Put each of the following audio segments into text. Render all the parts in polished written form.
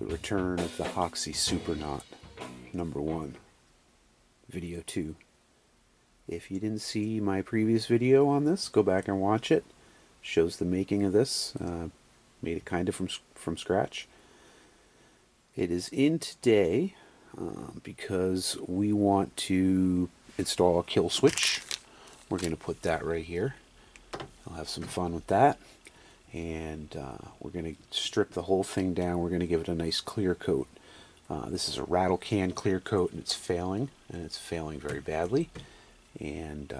the return of the Hoxie Superknot #1, video 2. If you didn't see my previous video on this, go back and watch it. Shows the making of this. Made it kind of from scratch. It is in today because we want to install a kill switch. We're going to put that right here. I'll have some fun with that. And we're going to strip the whole thing down. We're going to give it a nice clear coat. This is a rattle can clear coat, and it's failing very badly. And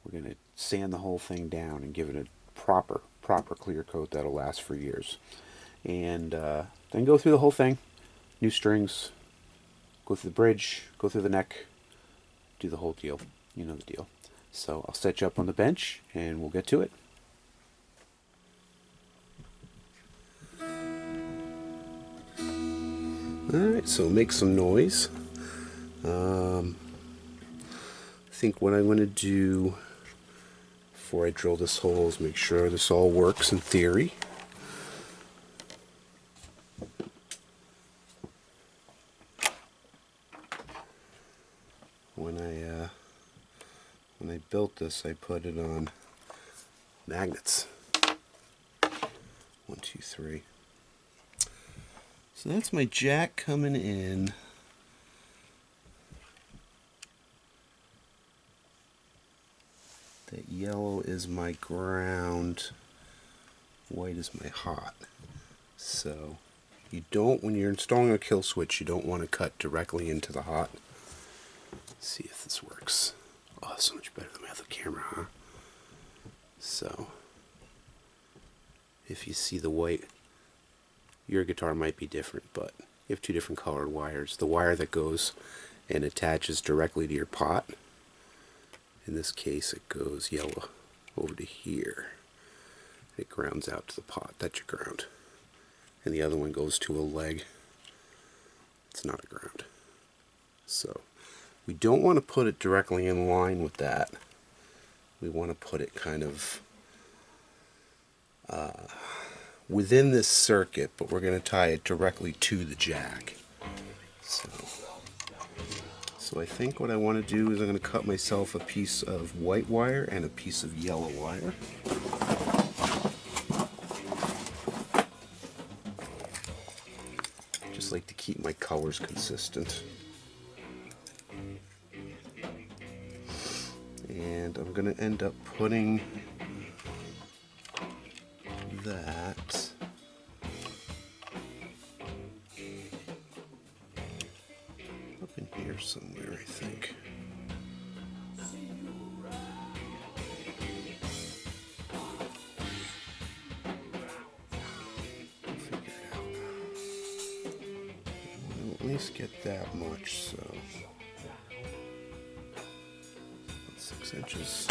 we're going to sand the whole thing down and give it a proper clear coat that'll last for years. And then go through the whole thing. New strings, go through the bridge, go through the neck, do the whole deal. You know the deal. So I'll set you up on the bench and we'll get to it. Alright, so make some noise. I think what I'm going to do before I drill this hole is make sure this all works in theory. When I built this, I put it on magnets. 1, 2, 3. So that's my jack coming in. That yellow is my ground. White is my hot. So you don't, when you're installing a kill switch, you don't want to cut directly into the hot. Let's see if this works. Oh, that's so much better than my other camera, huh? So if you see the white, your guitar might be different, but you have two different colored wires. The wire that goes and attaches directly to your pot, in this case it goes yellow over to here. It grounds out to the pot. That's your ground. And the other one goes to a leg. It's not a ground. So we don't want to put it directly in line with that. We want to put it kind of within this circuit, but we're going to tie it directly to the jack. So I think what I want to do is I'm going to cut myself a piece of white wire and a piece of yellow wire. Just like to keep my colors consistent. And I'm going to end up putting that up in here somewhere, I think. I'll figure it out. I'll at least get that much, so 6 inches.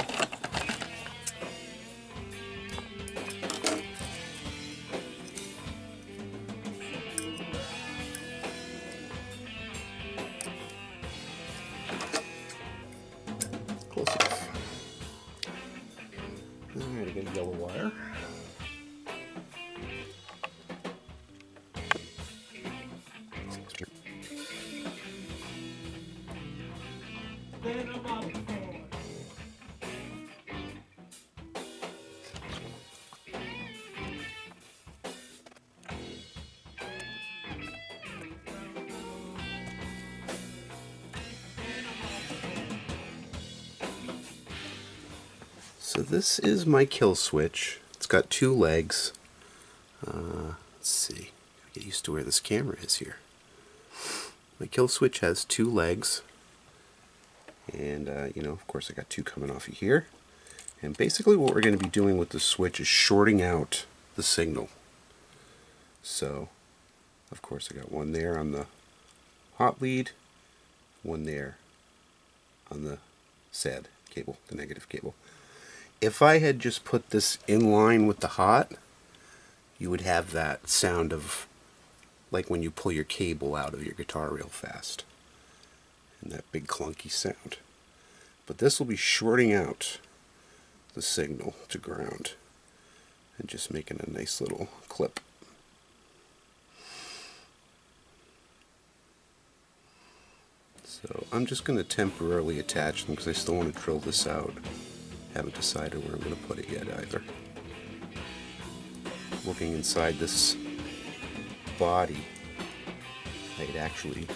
Close enough. Alright, I got yellow wire. So this is my kill switch. It's got 2 legs. Let's see. Get used to where this camera is here. My kill switch has 2 legs. And, of course I got 2 coming off of here. And basically what we're going to be doing with the switch is shorting out the signal. So, of course I got one there on the hot lead, one there on the sad cable, the negative cable. If I had just put this in line with the hot, you would have that sound of like when you pull your cable out of your guitar real fast. And that big clunky sound. But this will be shorting out the signal to ground and just making a nice little clip. So I'm just going to temporarily attach them because I still want to drill this out. Haven't decided where I'm going to put it yet either. Looking inside this body, I had actually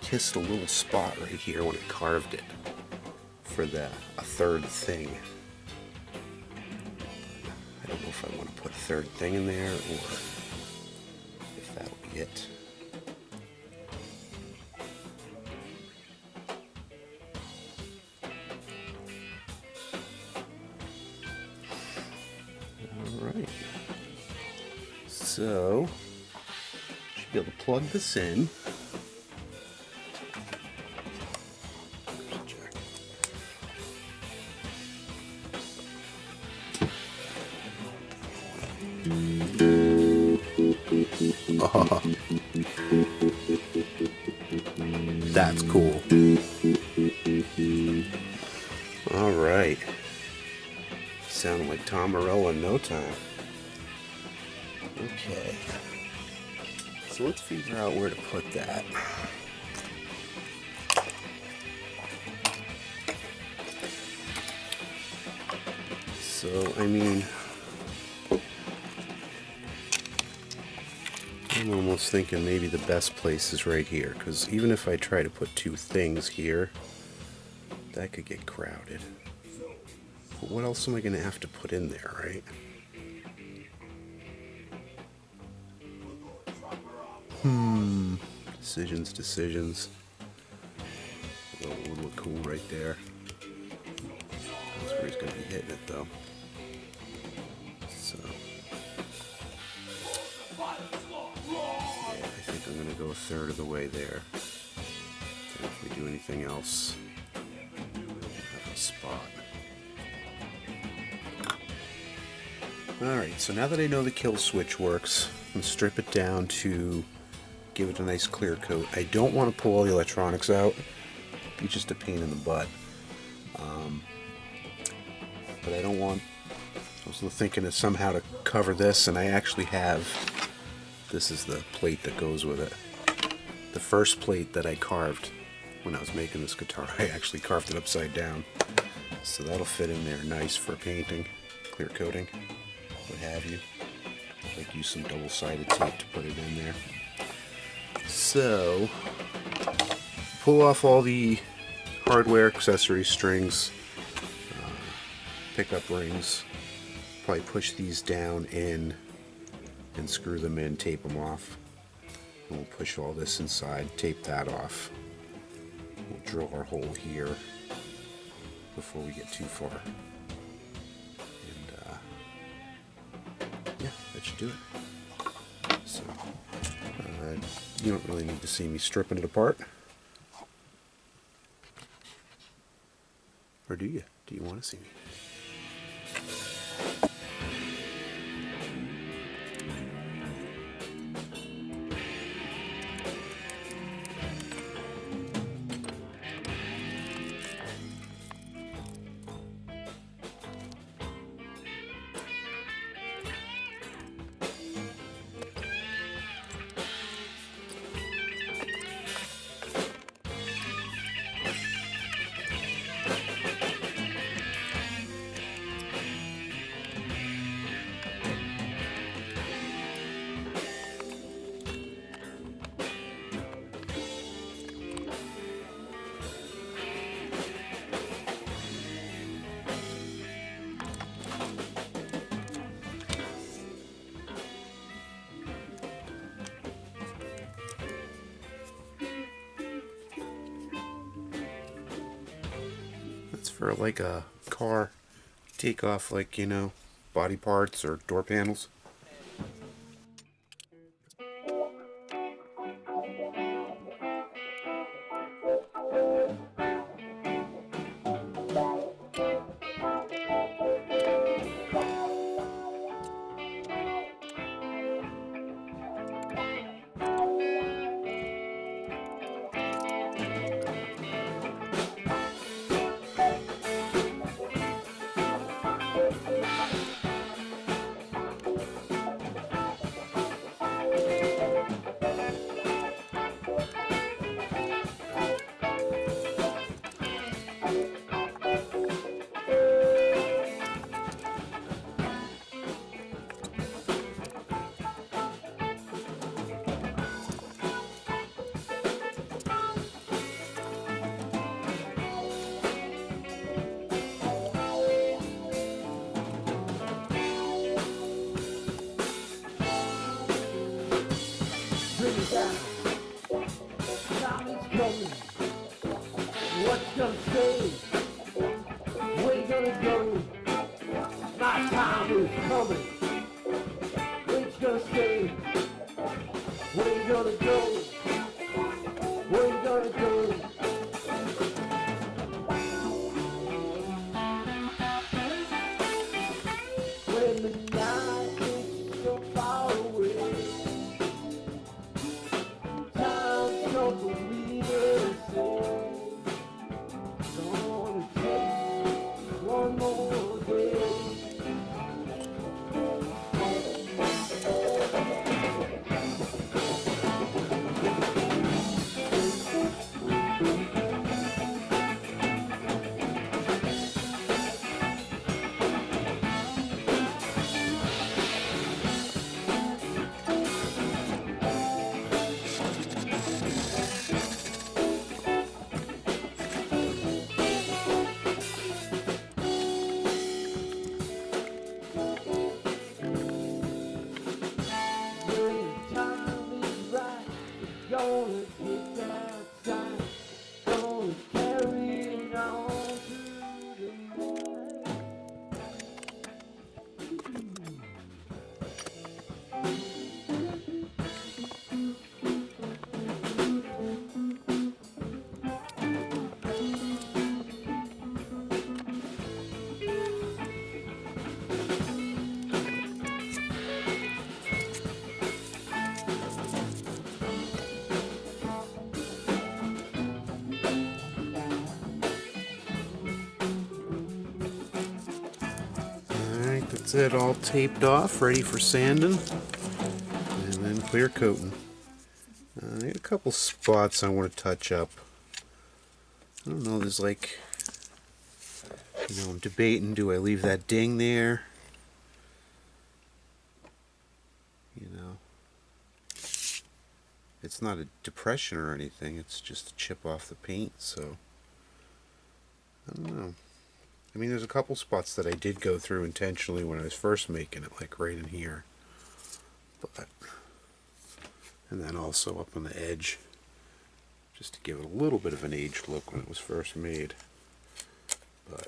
kissed a little spot right here when I carved it for a third thing. I don't know if I want to put a third thing in there or if that'll be it. Alright. So, should be able to plug this in. Oh, that's cool. All right. Sounded like Tom Morello in no time. Okay. So let's figure out where to put that. So, I mean, I'm almost thinking maybe the best place is right here, because even if I try to put two things here, that could get crowded. But what else am I going to have to put in there, right? Decisions. Oh, it would look cool right there. That's where he's going to be hitting it, though. So, yeah, I think I'm going to go a third of the way there. And if we do anything else, we'll have a spot. Alright, so now that I know the kill switch works, I'm going to strip it down to give it a nice clear coat. I don't want to pull all the electronics out. It'd be just a pain in the butt. But I don't want... I was thinking of somehow to cover this, and I actually have... This is the plate that goes with it. The first plate that I carved when I was making this guitar, I actually carved it upside down. So that'll fit in there nice for painting, clear coating, what have you. Like use some double-sided tape to put it in there. So, pull off all the hardware, accessories, strings, pickup rings. Probably push these down in and screw them in, tape them off. And we'll push all this inside, tape that off. We'll drill our hole here before we get too far. And yeah, that should do it. So, you don't really need to see me stripping it apart. Or do you? Do you want to see me? For like a car, take off like, you know, body parts or door panels. winter's coming. When's gonna stay? Where you gonna go? Where you gonna go? When the night is so far away, time comes for me to say, gonna take one more day. Gonna get outside, gonna carry it on through the night. Alright, that's it, all taped off, ready for sanding, and then clear coating. I got a couple spots I want to touch up. I don't know, there's like, I'm debating, do I leave that ding there? It's not a depression or anything, it's just a chip off the paint, so I don't know. I mean, there's a couple spots that I did go through intentionally when I was first making it, like right in here. But, and then also up on the edge, just to give it a little bit of an aged look when it was first made. But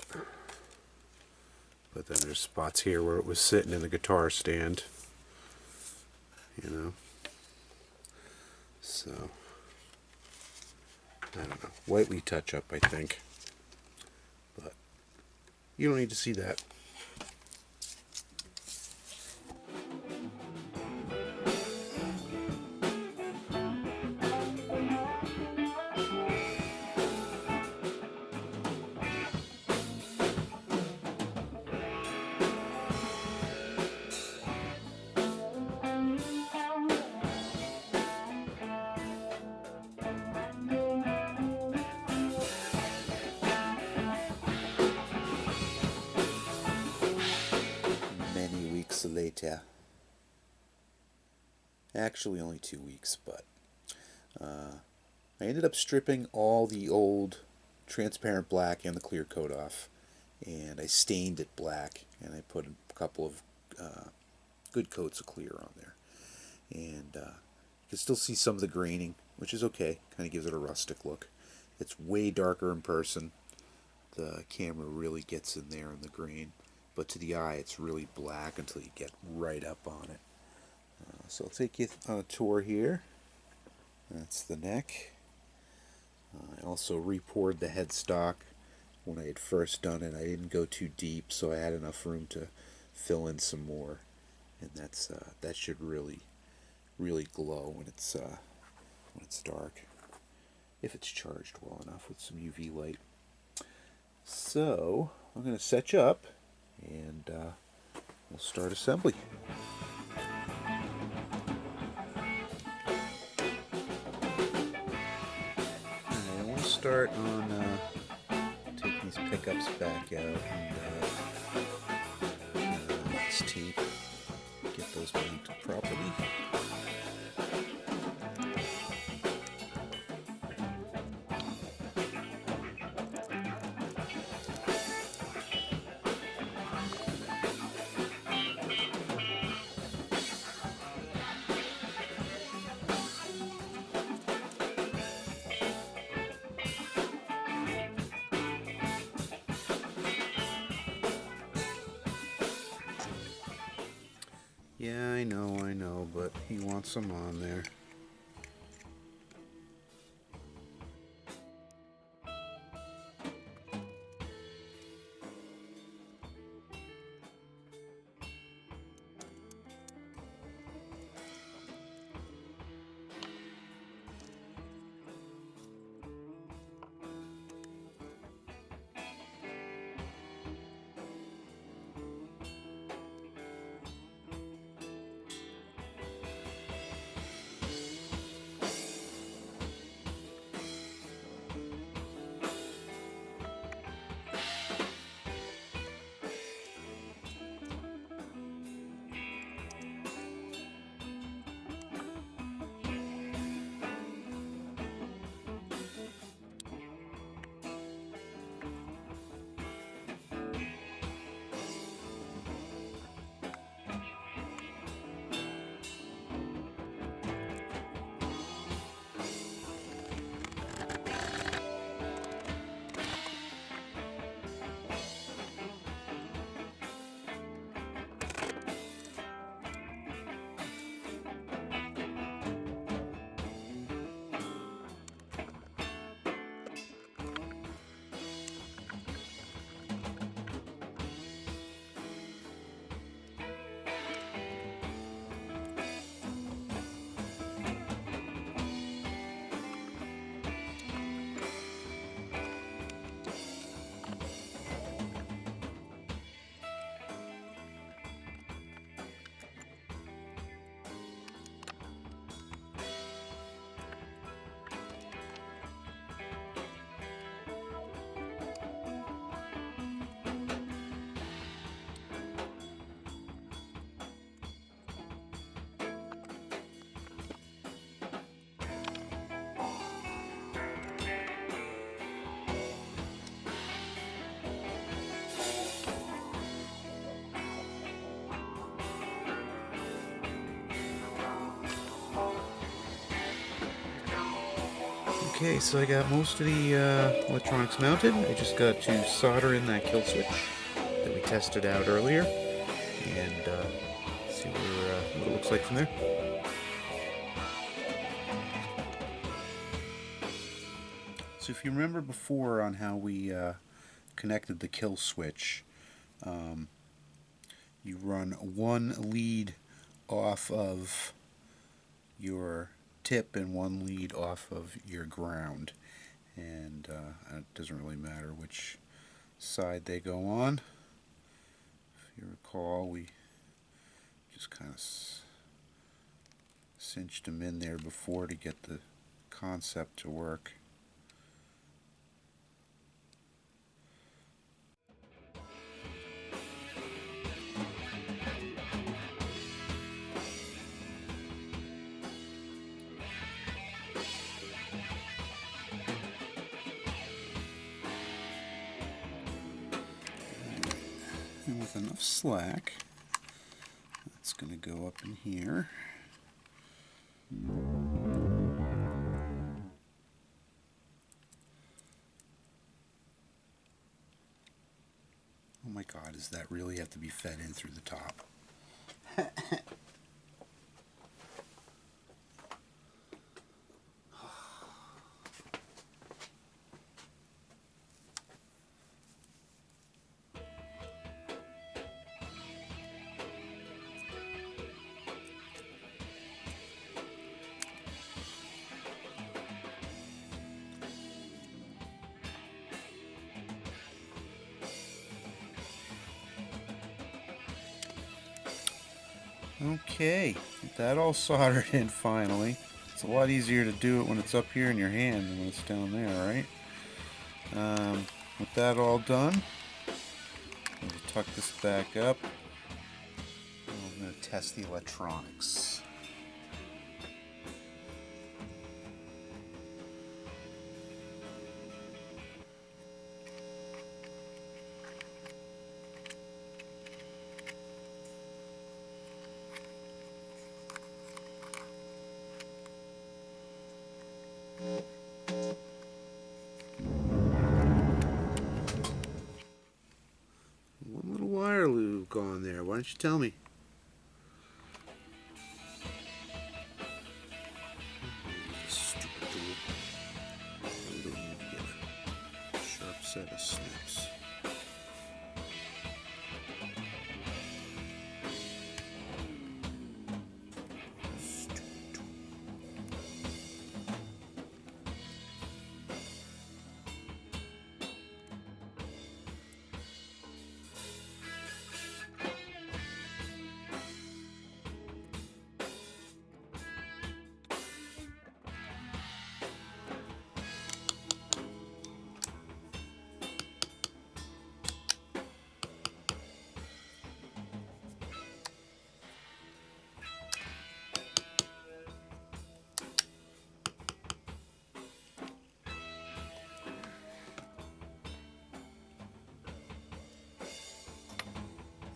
then there's spots here where it was sitting in the guitar stand, So, I don't know, lightly touch up, I think. But you don't need to see that. Later. Actually only 2 weeks, but I ended up stripping all the old transparent black and the clear coat off, and I stained it black, and I put a couple of good coats of clear on there, and you can still see some of the graining, which is okay, kind of gives it a rustic look. It's way darker in person. The camera really gets in there in the grain, but to the eye it's really black until you get right up on it. So I'll take you on a tour here. That's the neck. I also re-poured the headstock when I had first done it. I didn't go too deep, so I had enough room to fill in some more, and that should really glow when it's dark, if it's charged well enough with some UV light. So I'm going to set you up, and we'll start assembly. I want to start on taking these pickups back out and this tape, get those mounted properly. Yeah, I know, but he wants them on there. Okay, so I got most of the electronics mounted. I just got to solder in that kill switch that we tested out earlier, and see what it looks like from there. So if you remember before on how we connected the kill switch, you run one lead off of your tip and one lead off of your ground, and it doesn't really matter which side they go on. If you recall, we just kind of cinched them in there before to get the concept to work. And with enough slack, that's going to go up in here. Oh my God, does that really have to be fed in through the top? Okay, get that all soldered in finally. It's a lot easier to do it when it's up here in your hand than when it's down there, right? With that all done, I'm going to tuck this back up. And I'm going to test the electronics. One little wire loop on there. Why don't you tell me? snaps.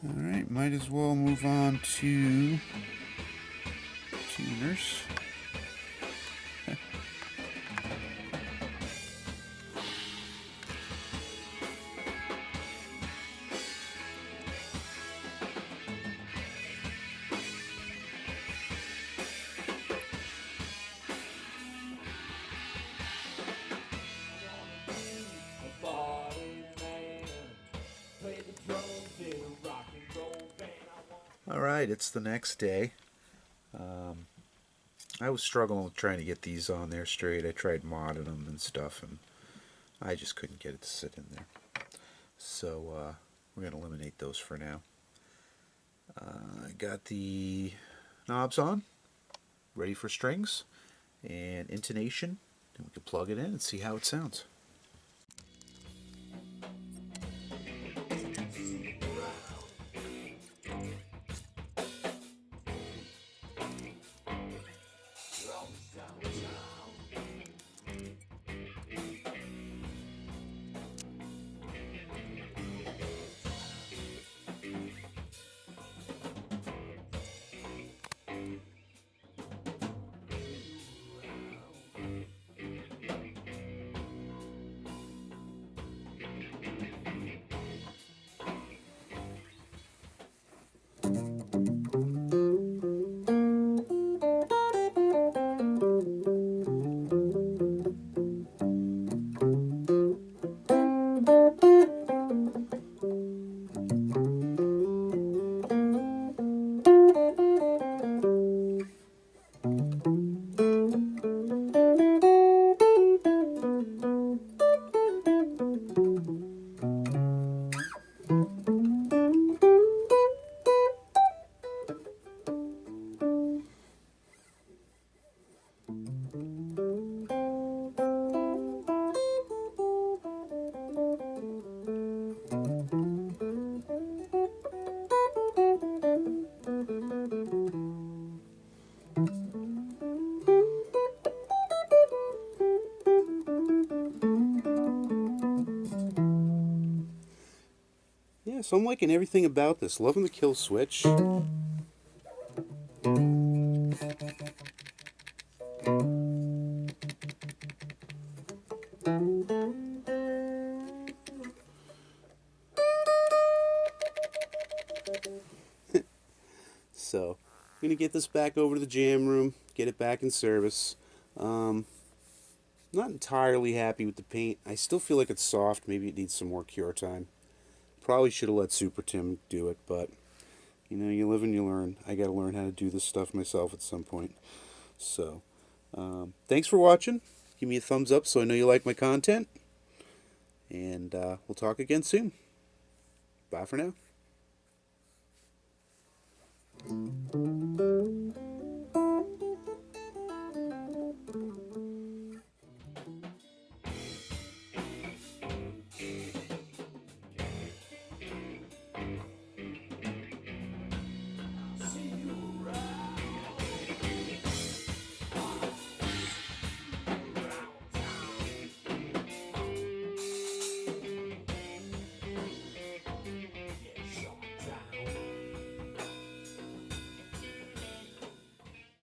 Alright, might as well move on to tuners. Alright, it's the next day. I was struggling with trying to get these on there straight. I tried modding them and stuff, and I just couldn't get it to sit in there. So we're going to eliminate those for now. I got the knobs on, ready for strings and intonation, and we can plug it in and see how it sounds. Yeah, so I'm liking everything about this. Loving the kill switch. So, I'm going to get this back over to the jam room, get it back in service. Not entirely happy with the paint. I still feel like it's soft. Maybe it needs some more cure time. Probably should have let Super Tim do it, but, you know, you live and you learn. I got to learn how to do this stuff myself at some point. So, thanks for watching. Give me a thumbs up so I know you like my content. And we'll talk again soon. Bye for now.